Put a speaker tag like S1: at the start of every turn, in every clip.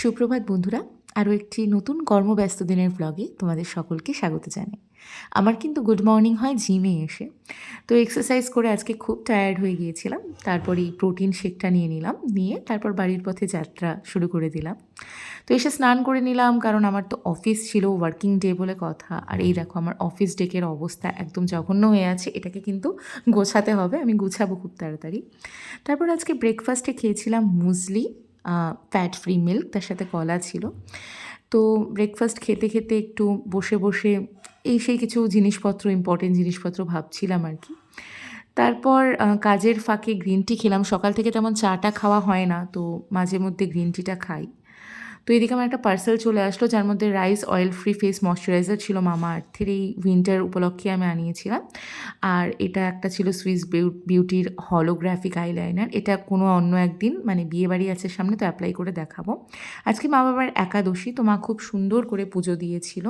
S1: সুপ্রভাত বন্ধুরা, আরও একটি নতুন কর্মব্যস্ত দিনের ব্লগে তোমাদের সকলকে স্বাগত জানাই। আমার কিন্তু গুড মর্নিং হয় জিমে এসে। তো এক্সারসাইজ করে আজকে খুব টায়ার্ড হয়ে গিয়েছিলাম। তারপর এই প্রোটিন শেকটা নিয়ে নিলাম, নিয়ে তারপর বাড়ির পথে যাত্রা শুরু করে দিলাম। তো এসে স্নান করে নিলাম, কারণ আমার তো অফিস ছিল, ওয়ার্কিং ডে বলে কথা। আর এই দেখো আমার অফিস ডেকের অবস্থা একদম জঘন্য হয়ে আছে, এটাকে কিন্তু গোছাতে হবে, আমি গুছাবো খুব তাড়াতাড়ি। তারপর আজকে ব্রেকফাস্টে খেয়েছিলাম মুসলি, ফ্যাট ফ্রি মিল্ক, তার সাথে কলা ছিল। তো ব্রেকফাস্ট খেতে খেতে একটু বসে বসে এই সেই কিছু জিনিসপত্র, ইম্পর্টেন্ট জিনিসপত্র ভাবছিলাম আর কি। তারপর কাজের ফাঁকে গ্রিন টি খেলাম। সকাল থেকে তেমন চাটা খাওয়া হয় না, তো মাঝে মধ্যে গ্রিন টিটা খাই। তো এদিকে আমার একটা পার্সেল চলে আসলো, যার মধ্যে rice oil free face moisturiser ছিল, মামা আর্থের এই উইন্টার উপলক্ষে আমি আনিয়েছিলাম। আর এটা একটা ছিল সুইস বিউটির হলোগ্রাফিক আইলাইনার। এটা কোনো অন্য একদিন, মানে বিয়েবাড়ি আছে সামনে, তো অ্যাপ্লাই করে দেখাবো। আজকে মা বাবার একাদশী, তো মা খুব সুন্দর করে পুজো দিয়েছিল।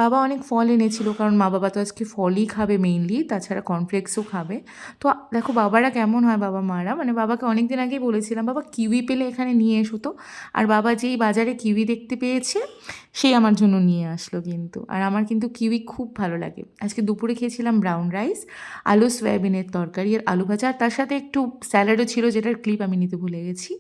S1: বাবা অনেক ফল এনেছিল, কারণ মা বাবা তো আজকে ফলই খাবে মেইনলি, তাছাড়া কর্নফ্লেক্সও খাবে। তো দেখো বাবারা কেমন হয়, বাবা মারা, মানে বাবাকে অনেক দিন আগেই বলেছিলাম বাবা কিউই পেলে এখানে নিয়ে এসো তো। আর বাবা যেই বাজারে কিউই দেখতে পেয়েছে সেই আমার জন্য নিয়ে আসলো কিন্তু। আর আমার কিন্তু কিউই খুব ভালো লাগে। আজকে দুপুরে খেয়েছিলাম ব্রাউন রাইস, আলু সয়াবিনের তরকারি আর আলু ভাজা, আর তার সাথে একটু স্যালাডও ছিল, যেটার ক্লিপ আমি নিতে ভুলে গেছি।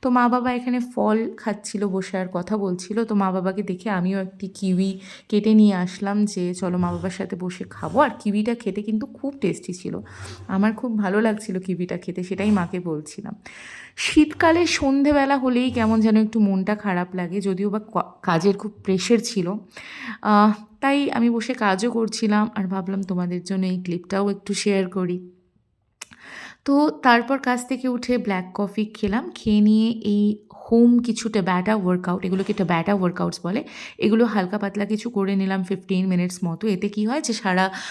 S1: তো মা বাবা এখানে ফল খাচ্ছিল বসে আর কথা বলছিল, তো মা বাবাকে দেখে আমিও একটি কিউই কেটে নিয়ে আসলাম, যে চলো মা বাবার সাথে বসে খাবো। আর কিউইটা খেতে কিন্তু খুব টেস্টি ছিল, আমার খুব ভালো লাগছিল কিউইটা খেতে, সেটাই মাকে বলছিলাম। শীতকালে সন্ধেবেলা হলেই কেমন যেন একটু মনটা খারাপ লাগে, যদিও বা কাজের খুব প্রেশার ছিল। তাই আমি বসে কাজও করছিলাম, আর ভাবলাম তোমাদের জন্য এই ক্লিপটাও একটু শেয়ার করি। তো তারপর কাজ থেকে উঠে ব্ল্যাক কফি খেলাম, খেয়ে নিয়ে এই হোম কিছু ট্যাবাটা ওয়ার্কআউট, এগুলোকে ট্যাবাটা ওয়ার্কআউটস বলে, এগুলো হালকা পাতলা কিছু করে নিলাম 15 মিনিটস মতো। এতে কি হয় যে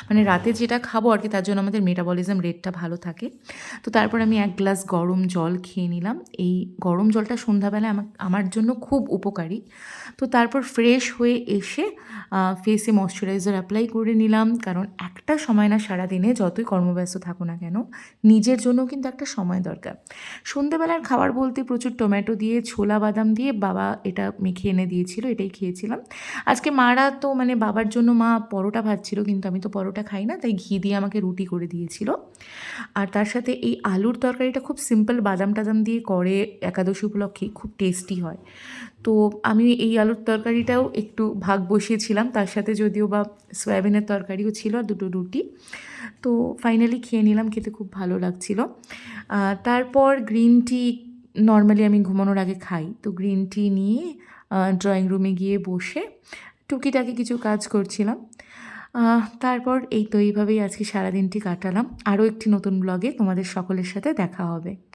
S1: মানে রাতে যেটা খাবো আর কি, তার জন্য আমাদের মেটাবলিজম রেটটা ভালো থাকে। তো তারপর আমি 1 গ্লাস গরম জল খেয়ে নিলাম। এই গরম জলটা সন্ধ্যাবেলায় আমার জন্য খুব উপকারী। তো তারপর ফ্রেশ হয়ে এসে ফেসে ময়শ্চারাইজার অ্যাপ্লাই করে নিলাম, কারণ একটা সময় না সারাদিনে যতই কর্মব্যস্ত থাকো না কেন, নিজের জন্য কিন্তু একটা সময় দরকার। সন্ধ্যেবেলার খাবার বলতে প্রচুর টমেটো দিয়ে, ছোলা বাদাম দিয়ে বাবা এটা মেখে এনে দিয়েছিল, এটাই খেয়েছিলাম। আজকে মারা তো মানে বাবার জন্য মা পরোটা ভাজছিল, কিন্তু আমি তো পরোটা খাই না, তাই ঘি দিয়ে আমাকে রুটি করে দিয়েছিল। আর তার সাথে এই আলুর তরকারিটা খুব সিম্পল, বাদাম টাদাম দিয়ে করে একাদশী উপলক্ষে, খুব টেস্টি হয়। তো আমি এই আলুর তরকারিটাও একটু ভাগ বসিয়েছিলাম, তার সাথে যদিও বা সয়াবিনের তরকারিও ছিল আর দুটো রুটি। তো ফাইনালি খেয়ে নিলাম, খেতে খুব ভালো লাগছিল। তারপর গ্রিন টি নর্মালি আমি ঘুমানোর আগে খাই, তো গ্রিন টি নিয়ে ড্রয়িং রুমে গিয়ে বসে টুকিটাকি কিছু কাজ করছিলাম। তারপর এই তো এইভাবেই আজকে সারাদিনটি কাটালাম। আরও একটি নতুন ব্লগে তোমাদের সকলের সাথে দেখা হবে।